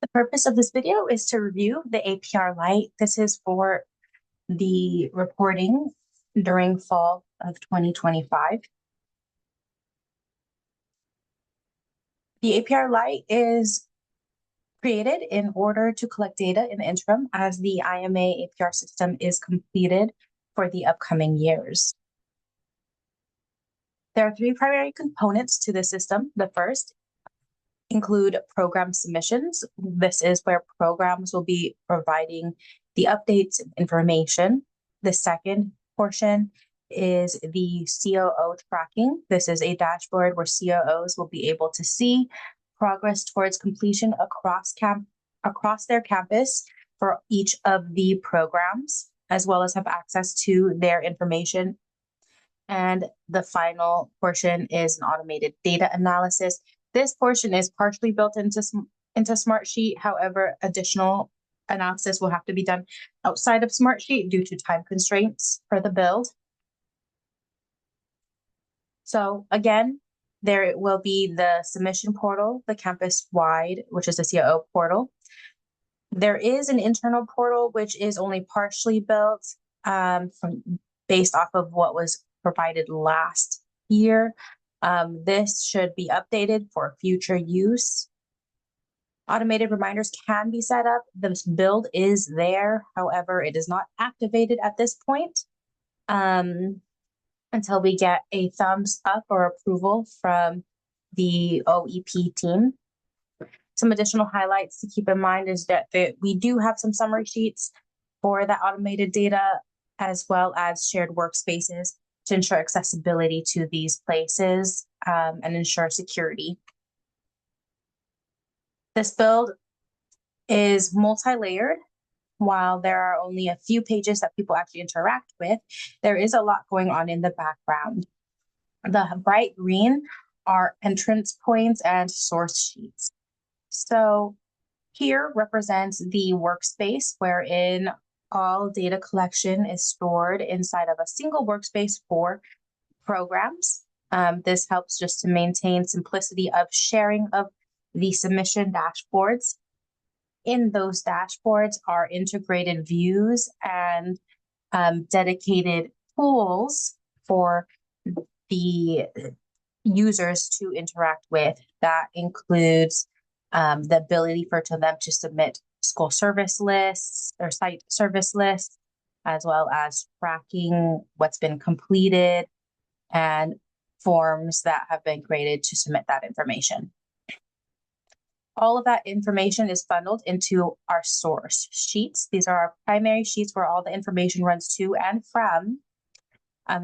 The purpose of this video is to review the APR Lite. This is for the reporting during fall of 2025. The APR Lite is created in order to collect data in the interim as the IMA APR system is completed for the upcoming years. There are three primary components to the system. The first include program submissions. This is where programs will be providing the updates and information. The second portion is the COO tracking. This is a dashboard where COOs will be able to see progress towards completion across their campus for each of the programs, as well as have access to their information. And the final portion is an automated data analysis. This portion is partially built into Smartsheet. However, additional analysis will have to be done outside of Smartsheet due to time constraints for the build. So again, there will be the submission portal, the campus-wide, which is the COO portal. There is an internal portal, which is only partially built based off of what was provided last year. This should be updated for future use. Automated reminders can be set up. This build is there. However, it is not activated at this point until we get a thumbs up or approval from the OEP team. Some additional highlights to keep in mind is that we do have some summary sheets for that automated data, as well as shared workspaces to ensure accessibility to these places and ensure security. This build is multi-layered. While there are only a few pages that people actually interact with, there is a lot going on in the background. The bright green are entrance points and source sheets. So here represents the workspace wherein all data collection is stored inside of a single workspace for programs. This helps just to maintain simplicity of sharing of the submission dashboards. In those dashboards are integrated views and dedicated tools for the users to interact with. That includes the ability for them to submit school service lists or site service lists, as well as tracking what's been completed and forms that have been created to submit that information. All of that information is bundled into our source sheets. These are our primary sheets where all the information runs to and from.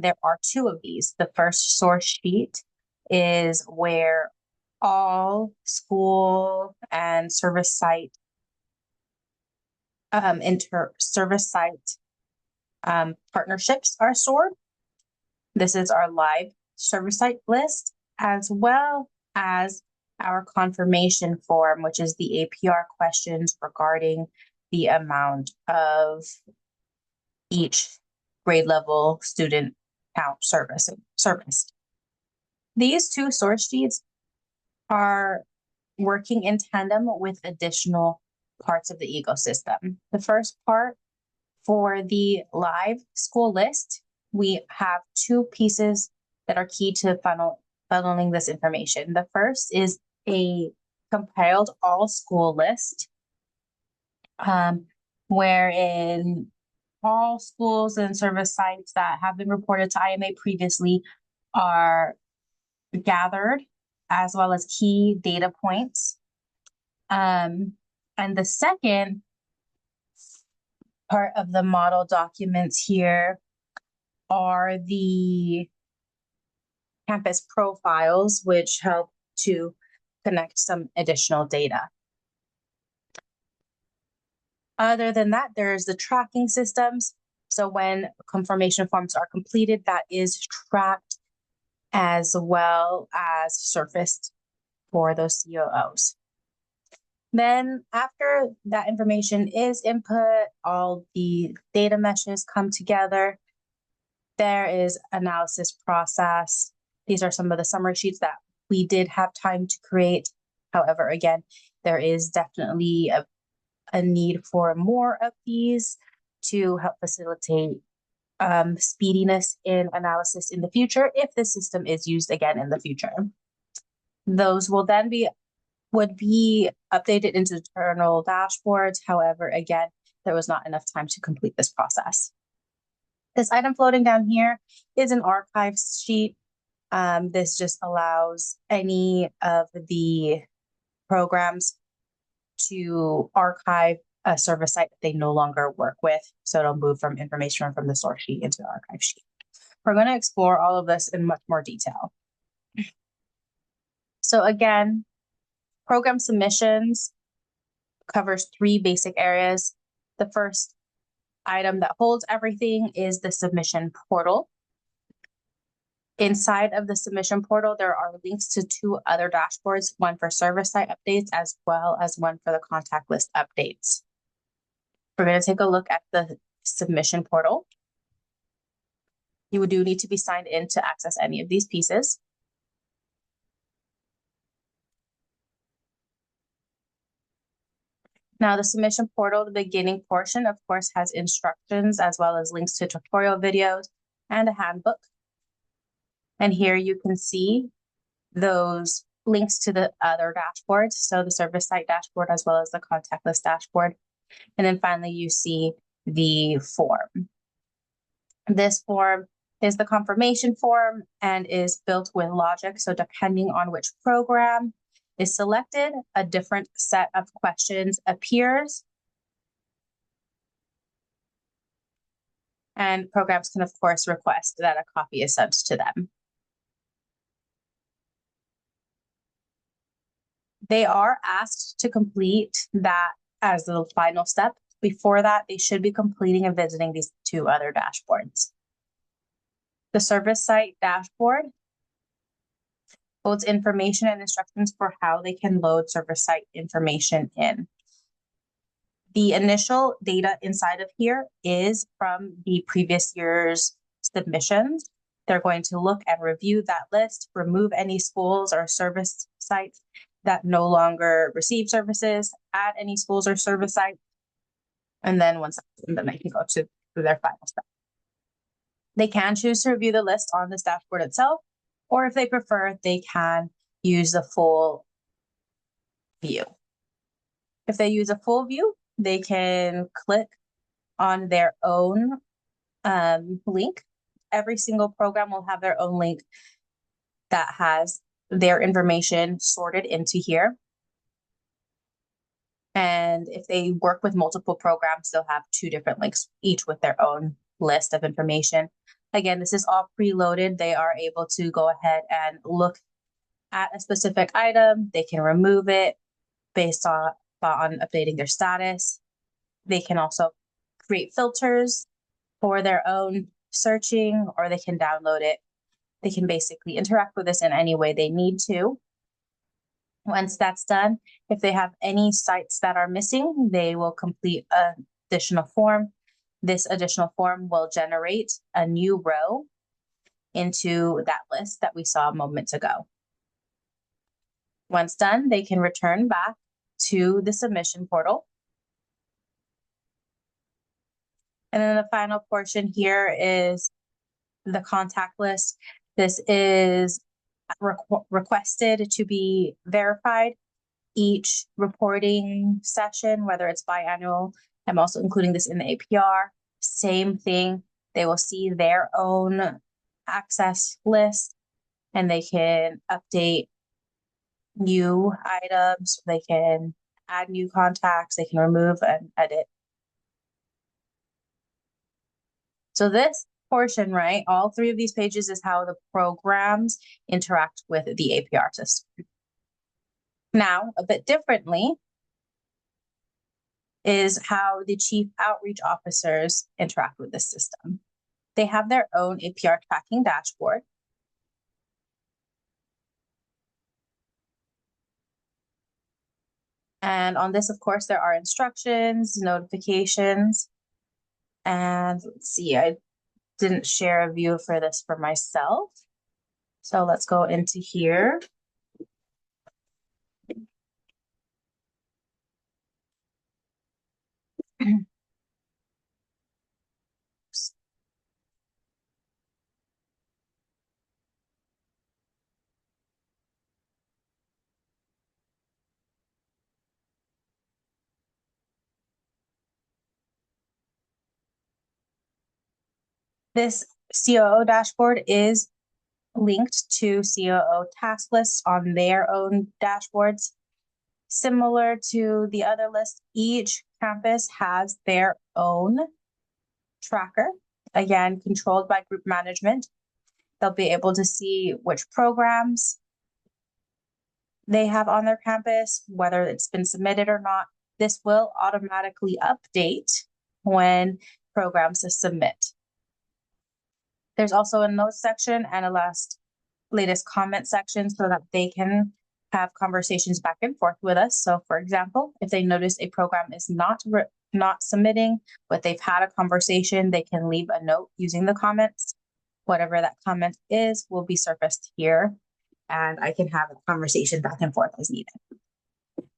There are two of these. The first source sheet is where all school and service site partnerships are stored. This is our live service site list, as well as our confirmation form, which is the APR questions regarding the amount of each grade level student count serviced. These two source sheets are working in tandem with additional parts of the ecosystem. The first part for the live school list, we have two pieces that are key to funneling this information. The first is a compiled all school list, wherein all schools and service sites that have been reported to IMA previously are gathered, as well as key data points. And the second part of the model documents here are the campus profiles, which help to connect some additional data. Other than that, there's the tracking systems. So when confirmation forms are completed, that is tracked as well as surfaced for those COOs. Then after that information is input, all the data meshes come together. There is analysis process. These are some of the summary sheets that we did have time to create. However, again, there is definitely a need for more of these to help facilitate speediness in analysis in the future if the system is used again in the future. Those will then would be updated into internal dashboards. However, again, there was not enough time to complete this process. This item floating down here is an archives sheet. This just allows any of the programs to archive a service site that they no longer work with. So it'll move from information from the source sheet into the archive sheet. We're going to explore all of this in much more detail. So again, program submissions covers 3 basic areas. The first item that holds everything is the submission portal. Inside of the submission portal, there are links to 2 other dashboards, one for service site updates as well as one for the contact list updates. We're going to take a look at the submission portal. You do need to be signed in to access any of these pieces. Now, the submission portal, the beginning portion, of course, has instructions as well as links to tutorial videos and a handbook. And here you can see those links to the other dashboards, so the service site dashboard as well as the contact list dashboard. And then finally, you see the form. This form is the confirmation form and is built with logic. So depending on which program is selected, a different set of questions appears. And programs can, of course, request that a copy is sent to them. They are asked to complete that as the final step. Before that, they should be completing and visiting these 2 other dashboards. The service site dashboard holds information and instructions for how they can load service site information in. The initial data inside of here is from the previous year's submissions. They're going to look and review that list, remove any schools or service sites that no longer receive services, add any schools or service sites, and then once that's done, then they can go to their final step. They can choose to review the list on this dashboard itself, or if they prefer, they can use the full view. If they use a full view, they can click on their own link. Every single program will have their own link that has their information sorted into here. And if they work with multiple programs, they'll have 2 different links, each with their own list of information. Again, this is all preloaded. They are able to go ahead and look at a specific item. They can remove it based on updating their status. They can also create filters for their own searching, or they can download it. They can basically interact with this in any way they need to. Once that's done, if they have any sites that are missing, they will complete an additional form. This additional form will generate a new row into that list that we saw moments ago. Once done, they can return back to the submission portal. And then the final portion here is the contact list. This is requested to be verified each reporting session, whether it's biannual. I'm also including this in the APR. Same thing. They will see their own access list and they can update new items. They can add new contacts. They can remove and edit. So this portion, right, all 3 of these pages is how the programs interact with the APR system. Now, a bit differently is how the chief outreach officers interact with the system. They have their own APR tracking dashboard. And on this, of course, there are instructions, notifications, and let's see, I didn't share a view for this for myself. So let's go into here. This COO dashboard is linked to COO task lists on their own dashboards. Similar to the other list, each campus has their own tracker, again, controlled by group management. They'll be able to see which programs they have on their campus, whether it's been submitted or not. This will automatically update when programs submit. There's also a notes section and a latest comment section so that they can have conversations back and forth with us. So for example, if they notice a program is not submitting, but they've had a conversation, they can leave a note using the comments. Whatever that comment is will be surfaced here, and I can have a conversation back and forth as needed.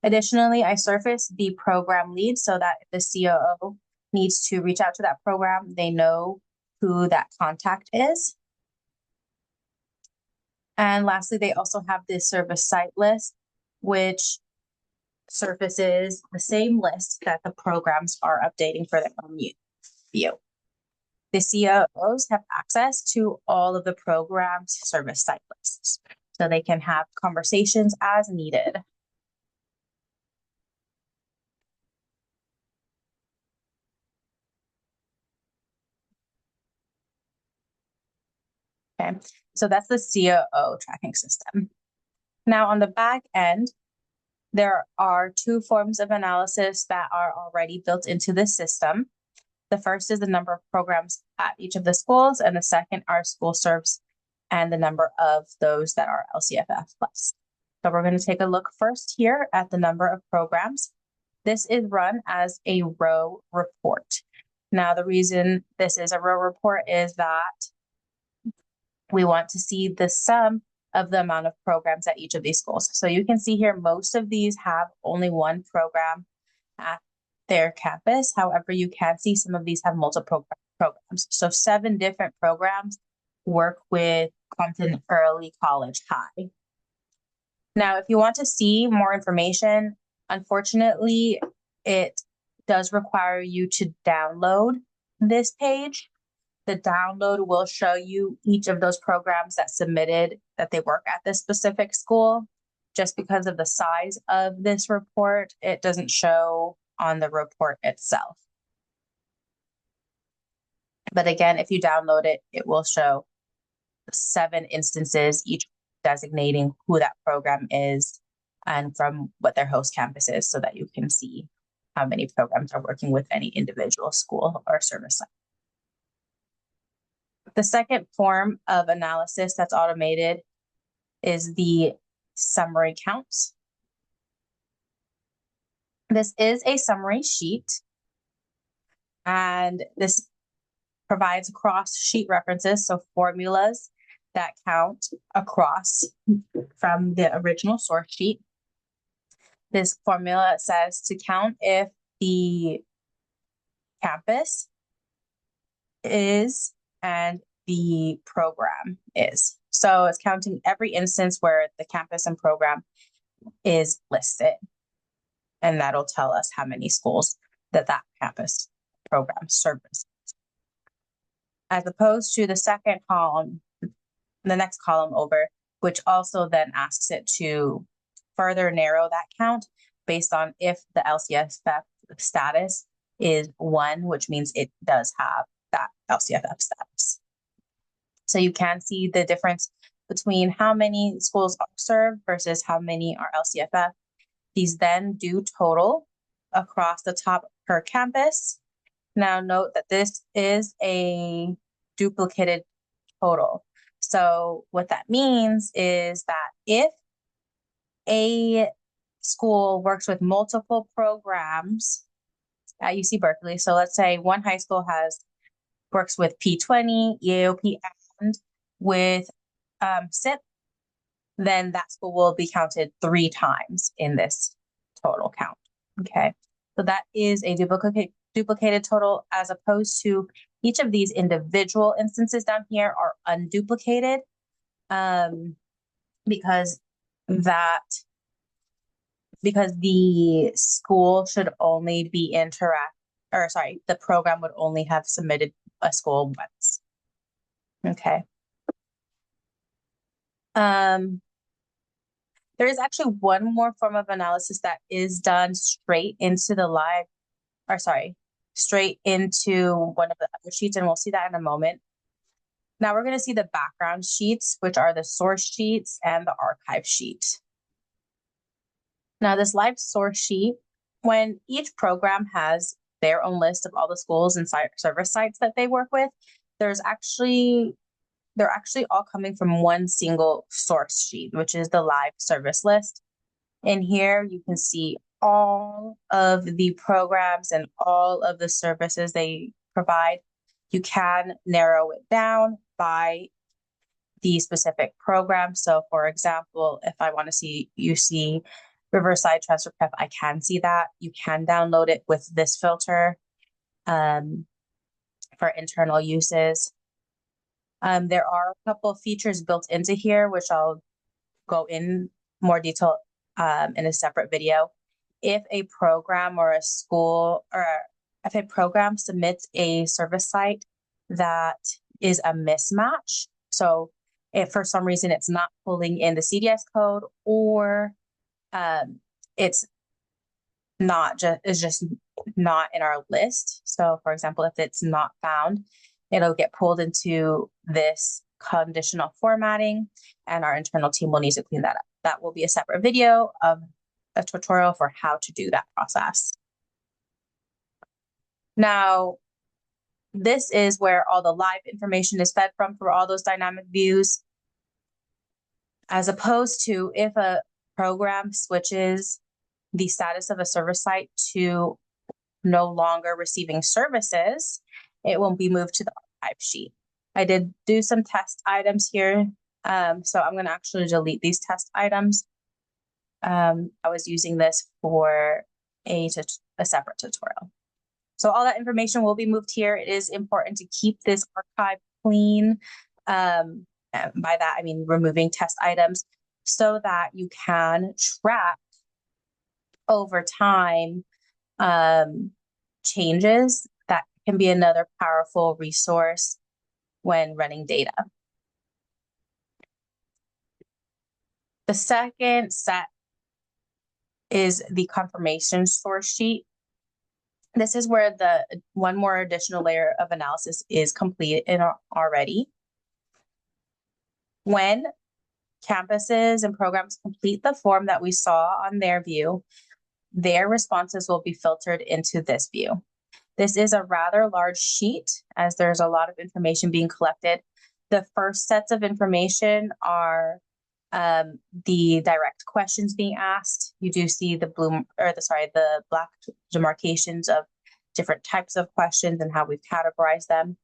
Additionally, I surface the program lead so that if the COO needs to reach out to that program, they know who that contact is. And lastly, they also have this service site list, which surfaces the same list that the programs are updating for their own view. The COOs have access to all of the program's service site lists, so they can have conversations as needed. Okay, so that's the COO tracking system. Now on the back end, there are two forms of analysis that are already built into the system. The first is the number of programs at each of the schools, and the second are school serves and the number of those that are LCFF plus. So we're going to take a look first here at the number of programs. This is run as a row report. Now, the reason this is a row report is that we want to see the sum of the amount of programs at each of these schools. So you can see here, most of these have only one program at their campus. However, you can see some of these have multiple programs. So 7 different programs work with Compton Early College High. Now, if you want to see more information, unfortunately, it does require you to download this page. The download will show you each of those programs that submitted that they work at this specific school. Just because of the size of this report, it doesn't show on the report itself. But again, if you download it, it will show 7 instances, each designating who that program is and from what their host campus is, so that you can see how many programs are working with any individual school or service site. The second form of analysis that's automated is the summary counts. This is a summary sheet, and this provides cross sheet references, so formulas that count across from the original source sheet. This formula says to count if the campus is and the program is. So it's counting every instance where the campus and program is listed. And that'll tell us how many schools that campus program services. As opposed to the second column, the next column over, which also then asks it to further narrow that count based on if the LCFF status is 1, which means it does have that LCFF status. So you can see the difference between how many schools are served versus how many are LCFF. These then do total across the top per campus. Now note that this is a duplicated total. So what that means is that if a school works with multiple programs at UC Berkeley, so let's say one high school works with P20, EAOP, and with SIP, then that school will be counted 3 times in this total count. Okay, so that is a duplicated total, as opposed to each of these individual instances down here are unduplicated, because the school should only be the program would only have submitted a school once. Okay. There is actually one more form of analysis that is done straight into the live, or sorry, straight into one of the other sheets, and we'll see that in a moment. Now we're going to see the background sheets, which are the source sheets and the archive sheet. Now this live source sheet, when each program has their own list of all the schools and service sites that they work with, they're actually all coming from one single source sheet, which is the live service list. In here, you can see all of the programs and all of the services they provide. You can narrow it down by the specific program. So for example, if I want to see UC Riverside Transfer Prep, I can see that. You can download it with this filter for internal uses. There are a couple of features built into here, which I'll go in more detail in a separate video. If a program or a school, or if a program submits a service site that is a mismatch, so if for some reason it's not pulling in the CDS code, or it's just not in our list. So for example, if it's not found, it'll get pulled into this conditional formatting, and our internal team will need to clean that up. That will be a separate video of a tutorial for how to do that process. Now, this is where all the live information is fed from for all those dynamic views, as opposed to if a program switches the status of a server site to no longer receiving services, it will be moved to the archive sheet. I did do some test items here, so I'm going to actually delete these test items. I was using this for a separate tutorial. So all that information will be moved here. It is important to keep this archive clean. And by that, I mean removing test items so that you can track over time changes. That can be another powerful resource when running data. The second set is the confirmation source sheet. This is where the one more additional layer of analysis is completed already. When campuses and programs complete the form that we saw on their view, their responses will be filtered into this view. This is a rather large sheet, as there's a lot of information being collected. The first sets of information are the direct questions being asked. You do see the black demarcations of different types of questions and how we've categorized them.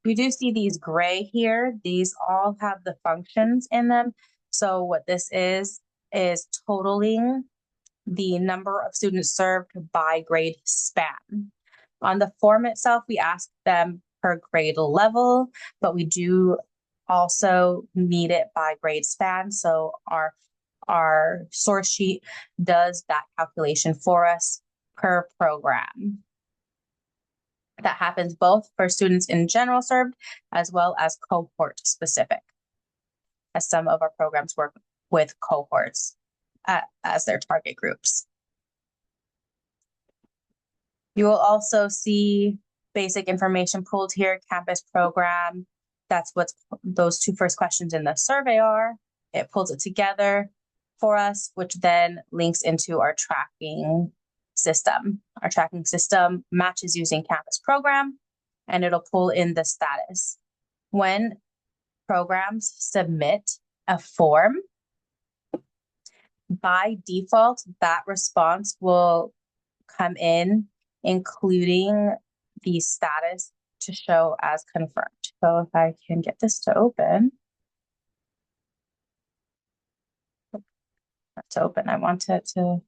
You do see these gray here. These all have the functions in them. So what this is totaling the number of students served by grade span. On the form itself, we ask them per grade level, but we do also need it by grade span. So our source sheet does that calculation for us per program. That happens both for students in general served as well as cohort specific, as some of our programs work with cohorts as their target groups. You will also see basic information pulled here, campus program. That's what those two first questions in the survey are. It pulls it together for us, which then links into our tracking system. Our tracking system matches using campus program, and it'll pull in the status. When programs submit a form, by default, that response will come in, including the status to show as confirmed. So if I can get this to open. That's open. I want it to, let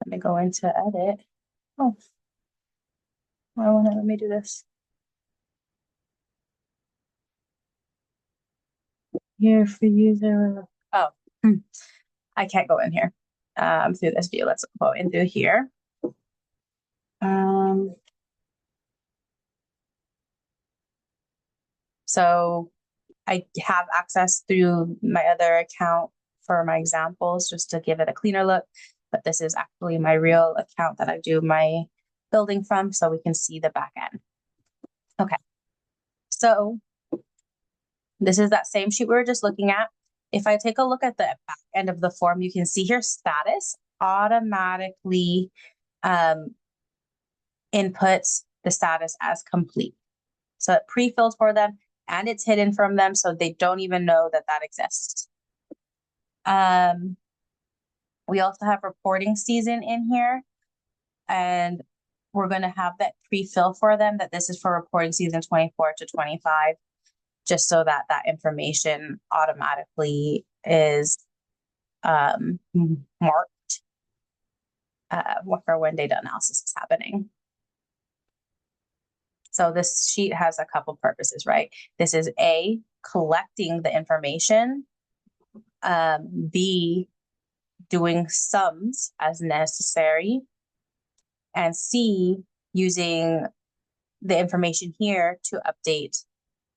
me go into edit. Oh, why won't it let me do this? Here for user. Oh, I can't go in here through this view. Let's go in through here. So I have access through my other account for my examples just to give it a cleaner look. But this is actually my real account that I do my building from, so we can see the back end. Okay, so this is that same sheet we were just looking at. If I take a look at the back end of the form, you can see here status automatically inputs the status as complete. So it pre-fills for them and it's hidden from them, so they don't even know that that exists. We also have reporting season in here, and we're going to have that pre-fill for them that this is for reporting season 24 to 25, just so that that information automatically is marked for when data analysis is happening. So this sheet has a couple purposes, right? This is A, collecting the information, B, doing sums as necessary, and C, using the information here to update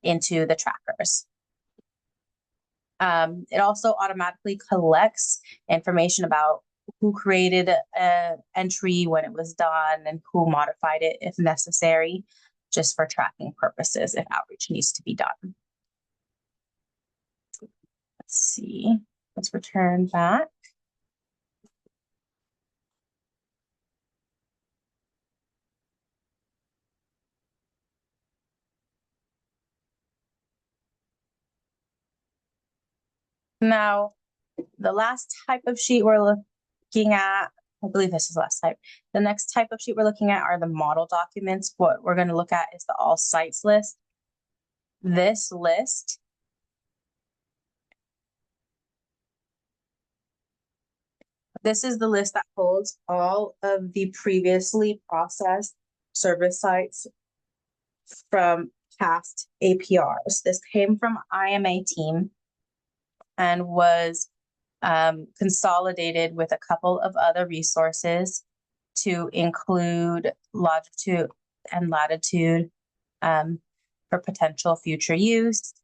into the trackers. It also automatically collects information about who created an entry, when it was done, and who modified it if necessary, just for tracking purposes if outreach needs to be done. Let's see, let's return back. Now, the last type of sheet we're looking at, I believe this is the last type. The next type of sheet we're looking at are the model documents. What we're going to look at is the all sites list. This list is the list that holds all of the previously processed service sites from past APRs. This came from IMA team and was consolidated with a couple of other resources to include longitude and latitude for potential future use.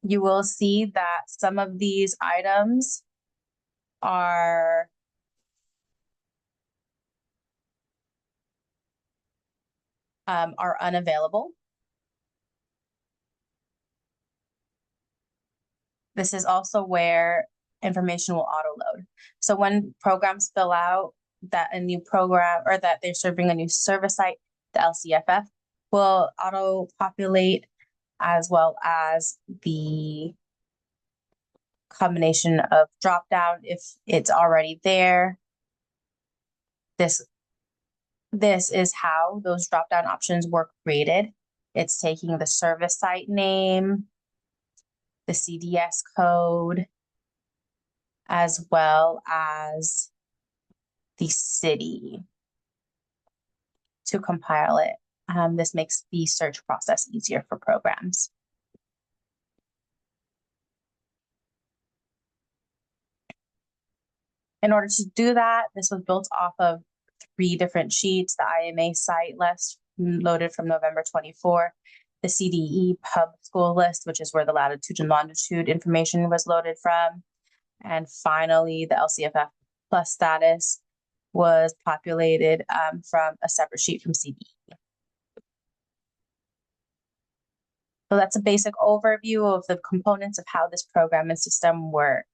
You will see that some of these items are unavailable. This is also where information will auto load. So when programs fill out that a new program or that they're serving a new service site, the LCFF will auto populate, as well as the combination of drop down if it's already there. This is how those drop down options were created. It's taking the service site name, the CDS code, as well as the city to compile it. This makes the search process easier for programs. In order to do that, this was built off of 3 different sheets: the IMA site list loaded from November 24, the CDE pub school list, which is where the latitude and longitude information was loaded from, and finally the LCFF plus status was populated from a separate sheet from CDE. So that's a basic overview of the components of how this program and system works.